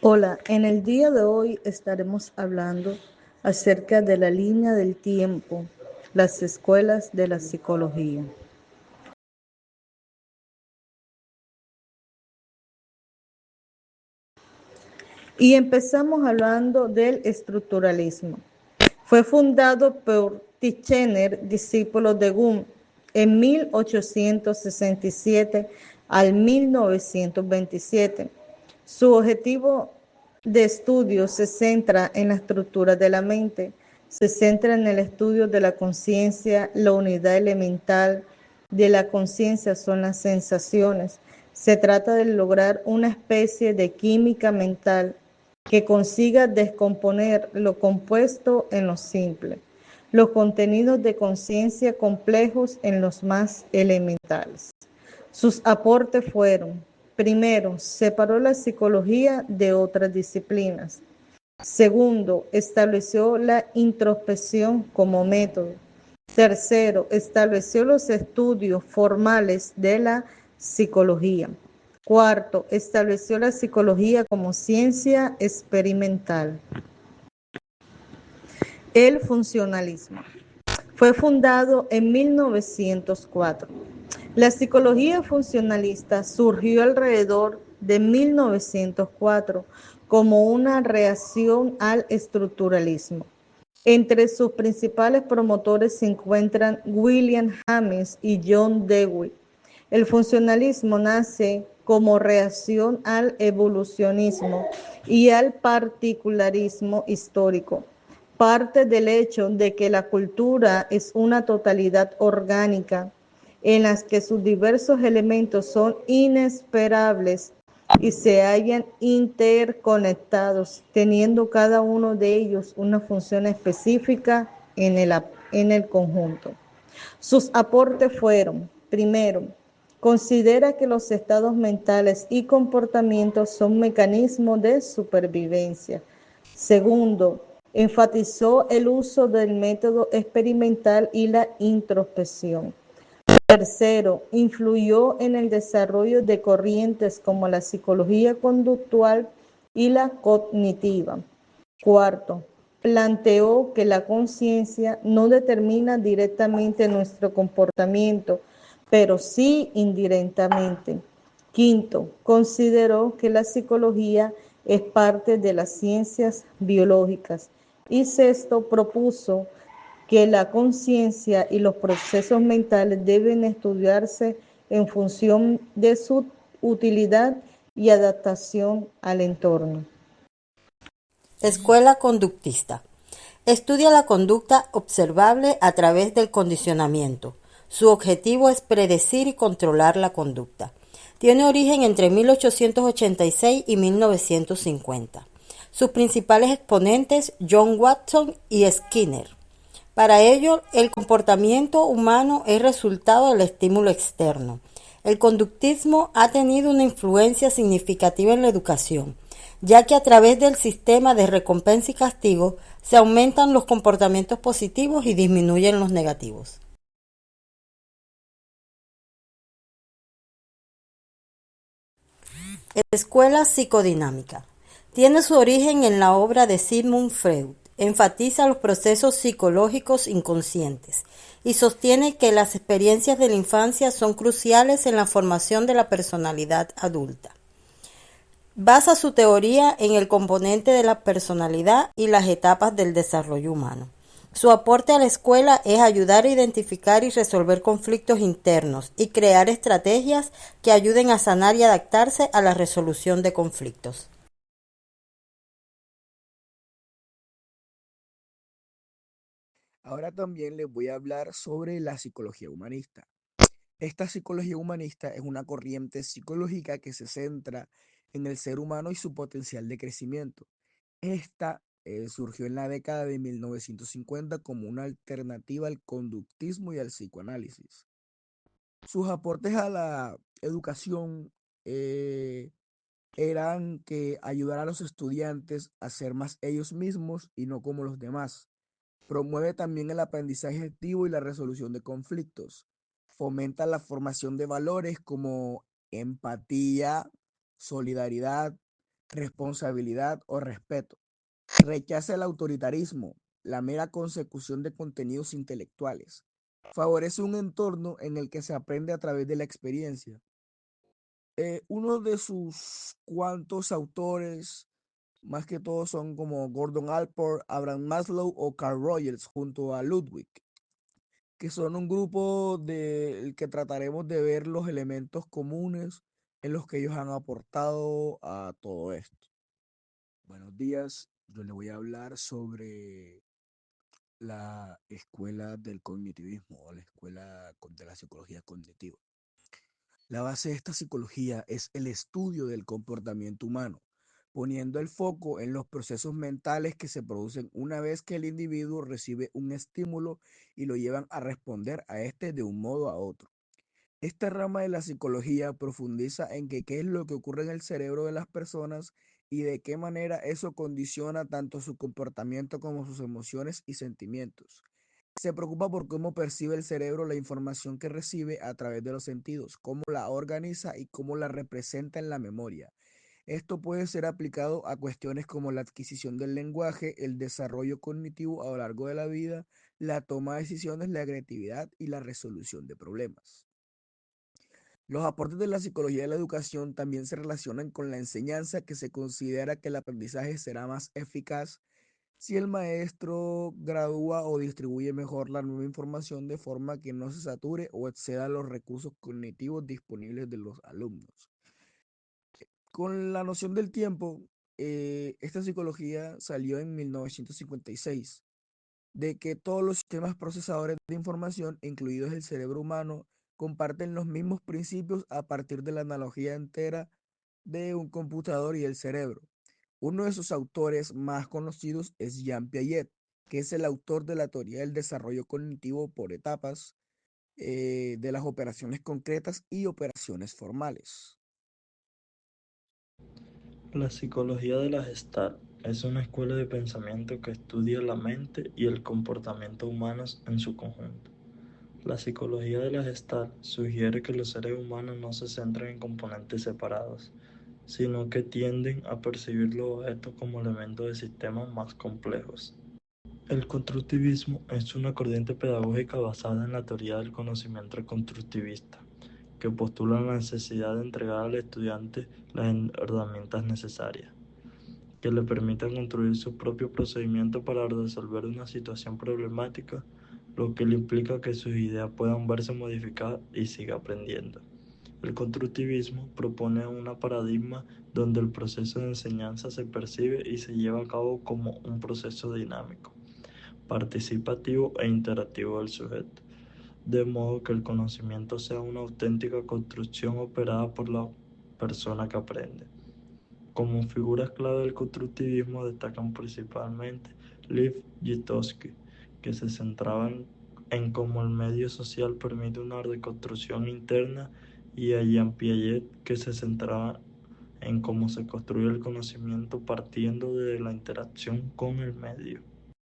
Hola, en el día de hoy estaremos hablando acerca de la línea del tiempo, las escuelas de la psicología. Y empezamos hablando del estructuralismo. Fue fundado por Titchener, discípulo de Wundt, en 1867 al 1927. Su objetivo de estudio se centra en la estructura de la mente, se centra en el estudio de la conciencia, la unidad elemental de la conciencia son las sensaciones. Se trata de lograr una especie de química mental que consiga descomponer lo compuesto en lo simple, los contenidos de conciencia complejos en los más elementales. Sus aportes fueron: primero, separó la psicología de otras disciplinas. Segundo, estableció la introspección como método. Tercero, estableció los estudios formales de la psicología. Cuarto, estableció la psicología como ciencia experimental. El funcionalismo. Fue fundado en 1904. La psicología funcionalista surgió alrededor de 1904 como una reacción al estructuralismo. Entre sus principales promotores se encuentran William James y John Dewey. El funcionalismo nace como reacción al evolucionismo y al particularismo histórico. Parte del hecho de que la cultura es una totalidad orgánica en las que sus diversos elementos son inesperables y se hallan interconectados, teniendo cada uno de ellos una función específica en el conjunto. Sus aportes fueron: primero, considera que los estados mentales y comportamientos son mecanismos de supervivencia. Segundo, enfatizó el uso del método experimental y la introspección. Tercero, influyó en el desarrollo de corrientes como la psicología conductual y la cognitiva. Cuarto, planteó que la conciencia no determina directamente nuestro comportamiento, pero sí indirectamente. Quinto, consideró que la psicología es parte de las ciencias biológicas. Y sexto, propuso que la conciencia y los procesos mentales deben estudiarse en función de su utilidad y adaptación al entorno. Escuela conductista. Estudia la conducta observable a través del condicionamiento. Su objetivo es predecir y controlar la conducta. Tiene origen entre 1886 y 1950. Sus principales exponentes, John Watson y Skinner. Para ello, el comportamiento humano es resultado del estímulo externo. El conductismo ha tenido una influencia significativa en la educación, ya que a través del sistema de recompensa y castigo se aumentan los comportamientos positivos y disminuyen los negativos. Escuela psicodinámica. Tiene su origen en la obra de Sigmund Freud. Enfatiza los procesos psicológicos inconscientes y sostiene que las experiencias de la infancia son cruciales en la formación de la personalidad adulta. Basa su teoría en el componente de la personalidad y las etapas del desarrollo humano. Su aporte a la escuela es ayudar a identificar y resolver conflictos internos y crear estrategias que ayuden a sanar y adaptarse a la resolución de conflictos. Ahora también les voy a hablar sobre la psicología humanista. Esta psicología humanista es una corriente psicológica que se centra en el ser humano y su potencial de crecimiento. Esta surgió en la década de 1950 como una alternativa al conductismo y al psicoanálisis. Sus aportes a la educación eh, eran que ayudar a los estudiantes a ser más ellos mismos y no como los demás. Promueve también el aprendizaje activo y la resolución de conflictos. Fomenta la formación de valores como empatía, solidaridad, responsabilidad o respeto. Rechaza el autoritarismo, la mera consecución de contenidos intelectuales. Favorece un entorno en el que se aprende a través de la experiencia. Uno de sus cuantos autores, más que todos, son como Gordon Allport, Abraham Maslow o Carl Rogers junto a Ludwig, que son un grupo del que trataremos de ver los elementos comunes en los que ellos han aportado a todo esto. Buenos días, yo le voy a hablar sobre la escuela del cognitivismo o la escuela de la psicología cognitiva. La base de esta psicología es el estudio del comportamiento humano, poniendo el foco en los procesos mentales que se producen una vez que el individuo recibe un estímulo y lo llevan a responder a este de un modo a otro. Esta rama de la psicología profundiza en qué es lo que ocurre en el cerebro de las personas y de qué manera eso condiciona tanto su comportamiento como sus emociones y sentimientos. Se preocupa por cómo percibe el cerebro la información que recibe a través de los sentidos, cómo la organiza y cómo la representa en la memoria. Esto puede ser aplicado a cuestiones como la adquisición del lenguaje, el desarrollo cognitivo a lo largo de la vida, la toma de decisiones, la creatividad y la resolución de problemas. Los aportes de la psicología de la educación también se relacionan con la enseñanza, que se considera que el aprendizaje será más eficaz si el maestro gradúa o distribuye mejor la nueva información de forma que no se sature o exceda los recursos cognitivos disponibles de los alumnos. Con la noción del tiempo, esta psicología salió en 1956, de que todos los sistemas procesadores de información, incluidos el cerebro humano, comparten los mismos principios a partir de la analogía entera de un computador y el cerebro. Uno de sus autores más conocidos es Jean Piaget, que es el autor de la teoría del desarrollo cognitivo por etapas, de las operaciones concretas y operaciones formales. La psicología de la Gestalt es una escuela de pensamiento que estudia la mente y el comportamiento humanos en su conjunto. La psicología de la Gestalt sugiere que los seres humanos no se centran en componentes separados, sino que tienden a percibir los objetos como elementos de sistemas más complejos. El constructivismo es una corriente pedagógica basada en la teoría del conocimiento constructivista, que postula la necesidad de entregar al estudiante las herramientas necesarias, que le permitan construir su propio procedimiento para resolver una situación problemática, lo que le implica que sus ideas puedan verse modificadas y siga aprendiendo. El constructivismo propone un paradigma donde el proceso de enseñanza se percibe y se lleva a cabo como un proceso dinámico, participativo e interactivo del sujeto, de modo que el conocimiento sea una auténtica construcción operada por la persona que aprende. Como figuras clave del constructivismo destacan principalmente Lev Yudkowsky, que se centraba en cómo el medio social permite una reconstrucción interna, y a Jean Piaget, que se centraba en cómo se construye el conocimiento partiendo de la interacción con el medio.